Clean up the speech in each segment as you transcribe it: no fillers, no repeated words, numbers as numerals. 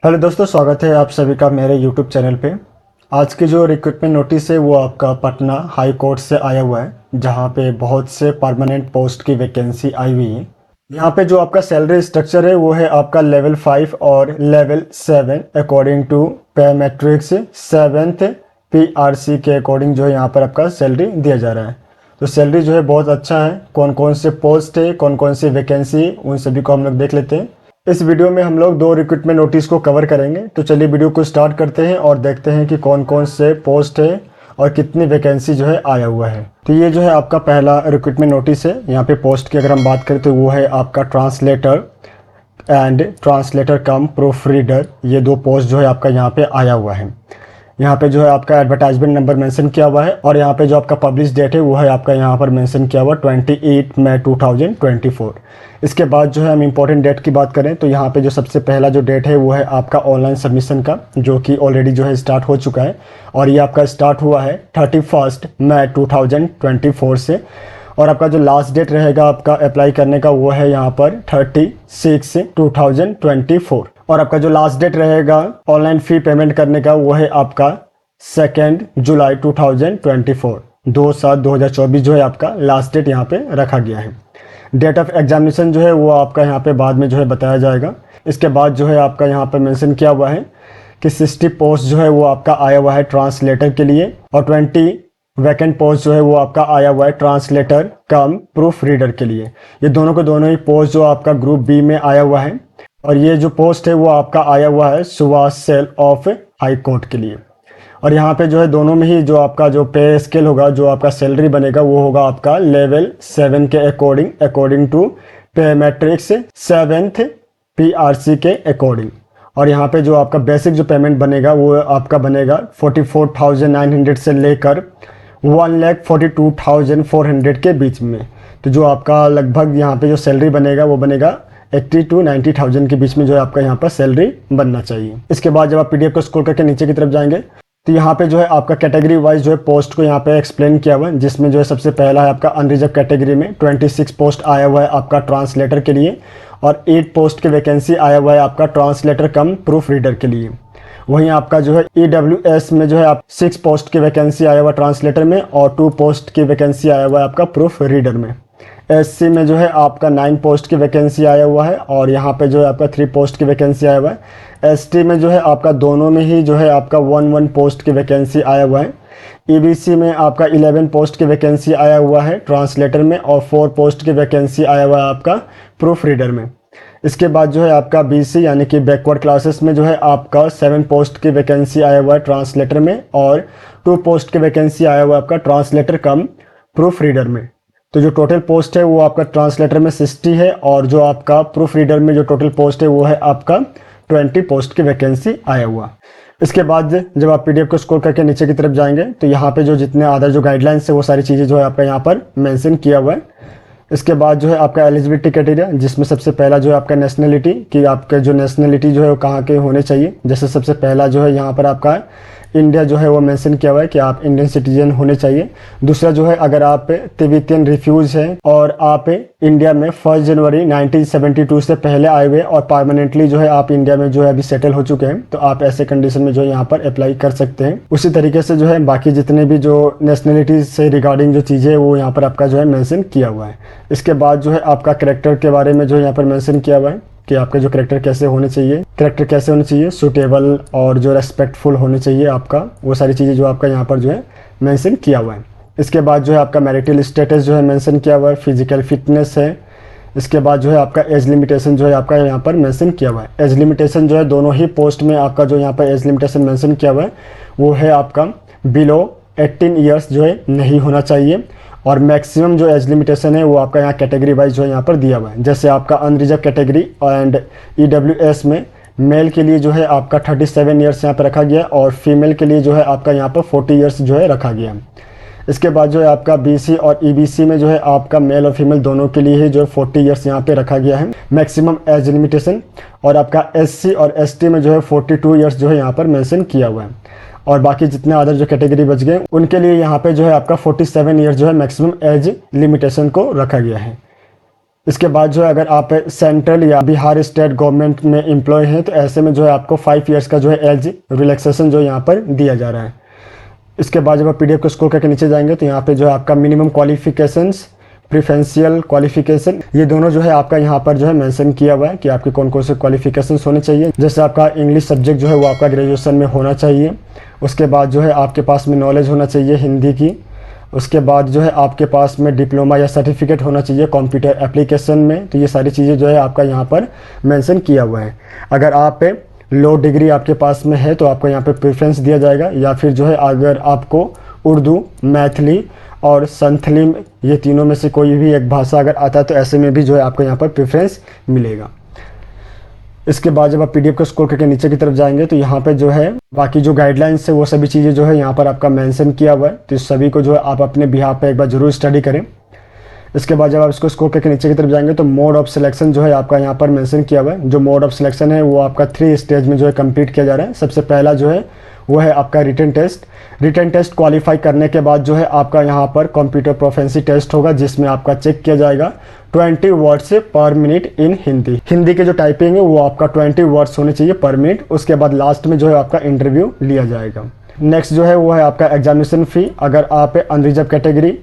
Hello दोस्तों, स्वागत है आप सभी का मेरे यूट्यूब चैनल पे। आज की जो रिक्रूटमेंट नोटिस है वो आपका पटना हाई कोर्ट से आया हुआ है, जहाँ पे बहुत से परमानेंट पोस्ट की वैकेंसी आई हुई है। यहाँ पे जो आपका सैलरी स्ट्रक्चर है वो है आपका लेवल 5 और लेवल 7 अकॉर्डिंग टू पे मैट्रिक्स 7th PRC के अकॉर्डिंग जो है यहाँ पर आपका सैलरी दिया जा रहा है। तो सैलरी जो है बहुत अच्छा है। कौन कौन से पोस्ट है, कौन कौन सी वैकेंसी, उन सभी को हम लोग देख लेते हैं। इस वीडियो में हम लोग 2 रिक्रूटमेंट नोटिस को कवर करेंगे। तो चलिए वीडियो को स्टार्ट करते हैं और देखते हैं कि कौन कौन से पोस्ट है और कितनी वैकेंसी जो है आया हुआ है। तो ये जो है आपका पहला रिक्रूटमेंट नोटिस है। यहाँ पे पोस्ट की अगर हम बात करें तो वो है आपका translator and translator come proof reader. ये 2 पोस्ट जो है आपका यहाँ पे आया हुआ है। यहाँ पे जो है आपका एडवर्टाइजमेंट नंबर मेंशन किया हुआ है और यहाँ पे जो आपका पब्लिश डेट है वो है आपका यहाँ पर मेंशन किया हुआ 28 मई 2024। इसके बाद जो है हम इम्पोर्टेंट डेट की बात करें तो यहाँ पे जो सबसे पहला जो डेट है वो है आपका ऑनलाइन सबमिशन का, जो कि ऑलरेडी जो है स्टार्ट हो चुका है और ये आपका स्टार्ट हुआ है 31 मई 2024 से। और आपका जो लास्ट डेट रहेगा आपका अप्लाई करने का वो है यहाँ पर 36 2024। और आपका जो लास्ट डेट रहेगा ऑनलाइन फ़ी पेमेंट करने का वो है आपका 2 जुलाई 2024। 2/7/2024 जो है आपका लास्ट डेट यहाँ पे रखा गया है। डेट ऑफ एग्जामिनेशन जो है वो आपका यहाँ पे बाद में जो है बताया जाएगा। इसके बाद जो है आपका यहाँ पे मेंशन किया हुआ है कि 60 पोस्ट जो है वो आपका आया हुआ है ट्रांसलेटर के लिए और 20 वैकेंट पोस्ट जो है वो आपका आया हुआ है ट्रांसलेटर कम प्रूफ रीडर के लिए। ये दोनों के दोनों ही पोस्ट जो आपका ग्रुप बी में आया हुआ है और ये जो पोस्ट है वो आपका आया हुआ है Subhash cell of high court के लिए। और यहाँ पे जो है दोनों में ही जो आपका जो पे स्केल होगा, जो आपका सैलरी बनेगा वो होगा आपका लेवल 7 के अकॉर्डिंग टू पे मैट्रिक्स 7th PRC के अकॉर्डिंग। और यहाँ पे जो आपका बेसिक जो पेमेंट बनेगा वो आपका बनेगा 44,900 से लेकर 1,42,400 के बीच में। तो जो आपका लगभग यहाँ पे जो सैलरी बनेगा वो बनेगा 80 to 90,000 के बीच में जो है आपका यहाँ पर सैलरी बनना चाहिए। इसके बाद जब आप PDF को स्क्रॉल करके नीचे की तरफ जाएंगे तो यहाँ पे जो है आपका कैटेगरी वाइज जो है पोस्ट को यहाँ पे एक्सप्लेन किया हुआ है, जिसमें जो है सबसे पहला है आपका अनरिजर्व कैटेगरी में 26 पोस्ट आया हुआ है आपका ट्रांसलेटर के लिए और 8 पोस्ट की वैकेंसी आया हुआ है आपका ट्रांसलेटर कम प्रूफ रीडर के लिए। वहीं आपका जो है EWS में जो है आप 6 पोस्ट की वैकेंसी आया हुआ ट्रांसलेटर में और 2 पोस्ट की वैकेंसी आया हुआ है आपका प्रूफ रीडर में। SC में जो है आपका 9 पोस्ट की वैकेंसी आया हुआ है और यहाँ पे जो है आपका 3 पोस्ट की वैकेंसी आया हुआ है। ST में जो है आपका दोनों में ही जो है आपका 1 पोस्ट की वैकेंसी आया हुआ है। EBC में आपका 11 पोस्ट की वैकेंसी आया हुआ है ट्रांसलेटर में और 4 पोस्ट की वैकेंसी आया हुआ है आपका प्रूफ रीडर में। इसके बाद जो है आपका BC यानी कि बैकवर्ड क्लासेस में जो है आपका 7 पोस्ट की वैकेंसी आया हुआ है ट्रांसलेटर में और 2 पोस्ट की वैकेंसी आया हुआ है आपका ट्रांसलेटर कम प्रूफ रीडर में। तो जो टोटल पोस्ट है वो आपका ट्रांसलेटर में 60 है और जो आपका प्रूफ रीडर में जो टोटल पोस्ट है वो है आपका 20 पोस्ट की वैकेंसी आया हुआ। इसके बाद जब आप PDF को स्क्रॉल करके नीचे की तरफ जाएंगे तो यहाँ पे जो जितने अदर जो गाइडलाइंस है वो सारी चीज़ें जो है आपका यहाँ पर मेंशन किया हुआ है। इसके बाद जो है आपका एलिजिबिलिटी क्राइटेरिया, जिसमें सबसे पहला जो है आपका नेशनलिटी कि आपका जो नेशनलिटी जो है वो कहाँ के होने चाहिए। जैसे सबसे पहला जो है यहाँ पर आपका इंडिया जो है वो मेंशन किया हुआ है कि आप इंडियन सिटीजन होने चाहिए। दूसरा जो है अगर आप तिब्बतियन रिफ्यूज हैं और आप इंडिया में 1 जनवरी 1972 से पहले आए हुए और परमानेंटली जो है आप इंडिया में जो है अभी सेटल हो चुके हैं, तो आप ऐसे कंडीशन में जो है यहाँ पर अप्लाई कर सकते हैं। उसी तरीके से जो है बाकी जितने भी जो नेशनलिटी से रिगार्डिंग जो चीज़ें वो यहाँ पर आपका जो है मेंशन किया हुआ है। इसके बाद जो है आपका कैरेक्टर के बारे में जो है यहाँ पर मेंशन किया हुआ है कि आपका जो कैरेक्टर कैसे होने चाहिए, सूटेबल और जो रेस्पेक्टफुल होने चाहिए आपका, वो सारी चीज़ें जो आपका यहाँ पर जो है मेंशन किया हुआ है। इसके बाद जो है आपका मैरिटल स्टेटस जो है मेंशन किया हुआ है, फिजिकल फिटनेस है। इसके बाद जो है आपका एज लिमिटेशन जो है आपका यहाँ पर मेंशन किया हुआ है। एज लिमिटेशन जो है दोनों ही पोस्ट में आपका जो यहाँ पर एज लिमिटेशन मेंशन किया हुआ है वो है आपका बिलो 18 ईयर्स जो है नहीं होना चाहिए और मैक्सिमम जो एज लिमिटेशन है वो आपका यहाँ कैटेगरी वाइज जो है यहाँ पर दिया हुआ है। जैसे आपका अनरिजर्व कैटेगरी एंड EWS में मेल के लिए जो है आपका 37 ईयर्स यहाँ पर रखा गया और फीमेल के लिए जो है आपका यहाँ पर 40 ईयर्स जो है रखा गया। इसके बाद जो है आपका BC और EBC में जो है आपका मेल और फीमेल दोनों के लिए ही जो है 40 ईयर्स यहाँ पे रखा गया है मैक्सिमम एज लिमिटेशन। और आपका SC और ST में जो है 42 ईयर्स जो है यहाँ पर मेंशन किया हुआ है। और बाकी जितने अदर जो कैटेगरी बच गए उनके लिए यहाँ पे जो है आपका 47 ईयर्स जो है मैक्सिमम एज लिमिटेशन को रखा गया है। इसके बाद जो है अगर आप सेंट्रल या बिहार स्टेट गवर्नमेंट में एम्प्लॉय हैं तो ऐसे में जो है आपको 5 ईयर्स का जो है एज रिलैक्सेशन जो यहाँ पर दिया जा रहा है। इसके बाद जब आप PDF को स्क्रॉल करके नीचे जाएंगे तो यहाँ पे जो है आपका मिनिमम क्वालिफिकेशंस, प्रेफरेंशियल क्वालिफिकेशन, ये दोनों जो है आपका यहाँ पर जो है मेंशन किया हुआ है कि आपके कौन कौन से क्वालिफिकेशंस होने चाहिए। जैसे आपका इंग्लिश सब्जेक्ट जो है वो आपका ग्रेजुएशन में होना चाहिए। उसके बाद जो है आपके पास में नॉलेज होना चाहिए हिंदी की। उसके बाद जो है आपके पास में डिप्लोमा या सर्टिफिकेट होना चाहिए कंप्यूटर एप्लीकेशन में। तो ये सारी चीज़ें जो है आपका यहाँ पर मेंशन किया हुआ है। अगर आप लो डिग्री आपके पास में है तो आपको यहाँ पे प्रेफरेंस दिया जाएगा, या फिर जो है अगर आपको उर्दू, मैथिली और संथली ये तीनों में से कोई भी एक भाषा अगर आता है तो ऐसे में भी जो है आपको यहाँ पर प्रेफरेंस मिलेगा। इसके बाद जब आप PDF को स्क्रॉल करके नीचे की तरफ जाएंगे तो यहाँ पे जो है बाकी जो गाइडलाइंस है वो सभी चीज़ें जो है यहाँ पर आपका मेंशन किया हुआ है। तो इस सभी को जो है आप अपने बिहाफ पे एक बार जरूर स्टडी करें। इसके बाद जब आप इसको स्क्रॉल करके नीचे की तरफ जाएंगे तो मोड ऑफ सिलेक्शन जो है आपका यहाँ पर मेंशन किया हुआ है। जो मोड ऑफ सिलेक्शन है वो आपका 3 स्टेज में जो है कंप्लीट किया जा रहा है। सबसे पहला जो है वो है आपका written test. Written test qualify करने के बाद जो है आपका यहाँ पर कंप्यूटर प्रोफिशिएंसी टेस्ट होगा, जिसमें आपका चेक किया जाएगा 20 वर्ड्स पर मिनट इन हिंदी। हिंदी के जो टाइपिंग है वो आपका 20 वर्ड्स होने चाहिए पर मिनट। उसके बाद लास्ट में जो है आपका इंटरव्यू लिया जाएगा। नेक्स्ट जो है वो है आपका एग्जामिनेशन फ़ी। अगर आप अनरिजर्व कैटेगरी,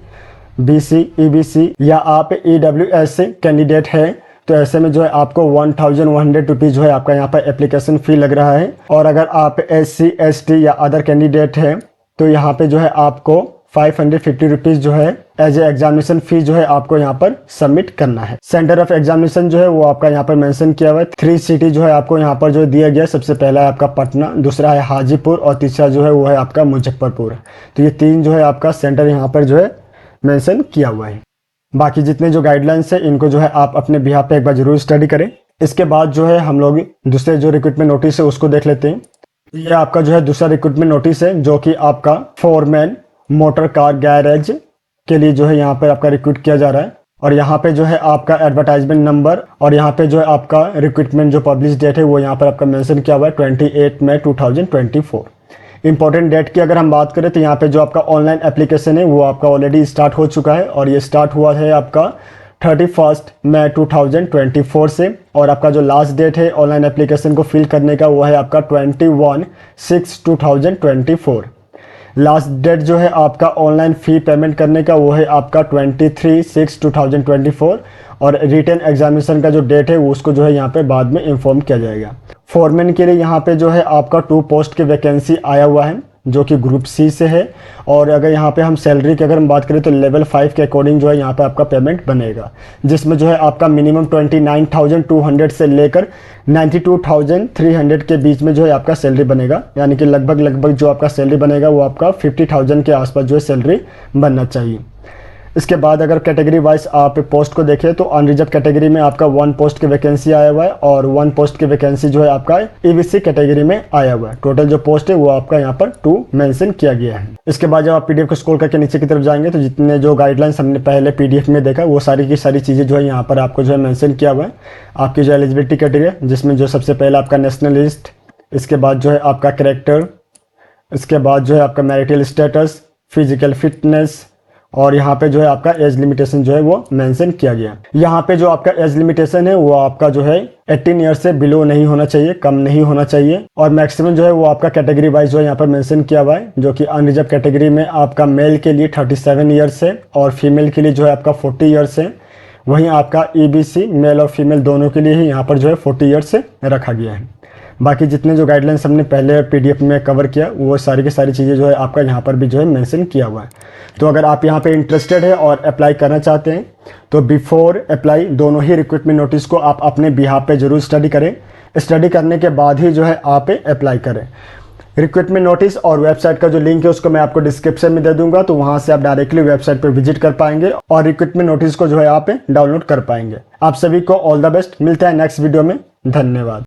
BC, EBC या आप EWS कैंडिडेट है तो ऐसे में जो है आपको 1100 रुपीज़ जो है आपका यहाँ पर एप्लीकेशन फ़ी लग रहा है। और अगर आप SC, ST या अदर कैंडिडेट है तो यहाँ पे जो है आपको 550 रुपीज़ जो है एज ए एग्जामिनेशन फ़ी जो है आपको यहाँ पर सबमिट करना है। सेंटर ऑफ एग्जामिनेशन जो है वो आपका यहाँ पर मेंशन किया हुआ है। 3 सिटी जो है आपको यहाँ पर जो दिया गया है। सबसे पहला है आपका पटना, दूसरा है हाजीपुर और तीसरा जो है वो है आपका मुजफ्फरपुर। तो ये 3 जो है आपका सेंटर यहाँ पर जो है मेंशन किया हुआ है। बाकी जितने जो गाइडलाइंस है इनको जो है आप अपने बिहाफ पे एक बार जरूर स्टडी करें। इसके बाद जो है हम लोग दूसरे जो रिक्रूटमेंट नोटिस है उसको देख लेते हैं। ये आपका जो है दूसरा रिक्रूटमेंट नोटिस है जो कि आपका फोरमैन मोटर कार गैरेज के लिए जो है यहाँ पर आपका रिक्रूट किया जा रहा है। और यहाँ पे जो है आपका एडवर्टाइजमेंट नंबर और यहाँ पे जो है आपका रिक्रूटमेंट जो पब्लिश डेट है वो यहाँ पर आपका मेंशन किया हुआ है 28 मई 2024। इंपॉर्टेंट डेट की अगर हम बात करें तो यहाँ पे जो आपका ऑनलाइन एप्लीकेशन है वो आपका ऑलरेडी स्टार्ट हो चुका है और ये स्टार्ट हुआ है आपका 31 मई 2024 से। और आपका जो लास्ट डेट है ऑनलाइन एप्लीकेशन को फिल करने का वो है आपका 21/6/2024। लास्ट डेट जो है आपका ऑनलाइन फ़ी पेमेंट करने का वो है आपका 23/6/2024। और रिटन एग्जामिनेशन का जो डेट है वो उसको जो है यहाँ पे बाद में इन्फॉर्म किया जाएगा। फॉरमैन के लिए यहाँ पे जो है आपका 2 पोस्ट की वैकेंसी आया हुआ है जो कि ग्रुप C से है। और अगर यहाँ पे हम सैलरी की अगर हम बात करें तो लेवल 5 के अकॉर्डिंग जो है यहाँ पे आपका पेमेंट बनेगा, जिसमें जो है आपका मिनिमम 29,200 से लेकर 92,300 के बीच में जो है आपका सैलरी बनेगा। यानी कि लगभग जो आपका सैलरी बनेगा वो आपका 50,000 के आसपास जो है सैलरी बनना चाहिए। इसके बाद अगर कैटेगरी वाइज आप पोस्ट को देखें तो अनरिजर्व कैटेगरी में आपका 1 पोस्ट की वैकेंसी आया हुआ है और 1 पोस्ट की वैकेंसी जो है आपका EBC कैटेगरी में आया हुआ है। टोटल जो पोस्ट है वो आपका यहाँ पर 2 मेंशन किया गया है। इसके बाद जब आप PDF को स्क्रॉल करके नीचे की तरफ जाएंगे तो जितने जो गाइडलाइंस हमने पहले PDF में देखा वो सारी की सारी चीज़ें जो है यहाँ पर आपको जो है मेंशन किया हुआ है। आपकी जो एलिजिबिलिटी क्राइटेरिया जिसमें जो सबसे पहला आपका नेशनलिस्ट, इसके बाद जो है आपका कैरेक्टर, इसके बाद जो है आपका मैरिटल स्टेटस, फिजिकल फिटनेस और यहाँ पे जो है आपका एज लिमिटेशन जो है वो मेंशन किया गया। यहाँ पे जो आपका एज लिमिटेशन है वो आपका जो है 18 ईयर से बिलो नहीं होना चाहिए, कम नहीं होना चाहिए। और मैक्सिमम जो है वो आपका कैटेगरी वाइज जो है यहाँ पर मेंशन किया हुआ है, जो कि अनरिजर्व कैटेगरी में आपका मेल के लिए 37 ईयर्स है और फीमेल के लिए जो है आपका 40 ईयर्स है। वहीं आपका EBC मेल और फीमेल दोनों के लिए ही यहाँ पर जो है 40 ईयर्स से रखा गया है। बाकी जितने जो गाइडलाइंस हमने पहले PDF में कवर किया वो सारी की सारी चीज़ें जो है आपका यहाँ पर भी जो है मेंशन किया हुआ है। तो अगर आप यहाँ पे इंटरेस्टेड है और अप्लाई करना चाहते हैं तो बिफोर अप्लाई दोनों ही रिक्रूटमेंट नोटिस को आप अपने बिहाफ पे जरूर स्टडी करें। स्टडी करने के बाद ही जो है आप अप्लाई करें। रिक्रूटमेंट नोटिस और वेबसाइट का जो लिंक है उसको मैं आपको डिस्क्रिप्शन में दे दूंगा, तो वहां से आप डायरेक्टली वेबसाइट पर विजिट कर पाएंगे और रिक्रूटमेंट नोटिस को जो है आप डाउनलोड कर पाएंगे। आप सभी को ऑल द बेस्ट। मिलते हैं नेक्स्ट वीडियो में। धन्यवाद।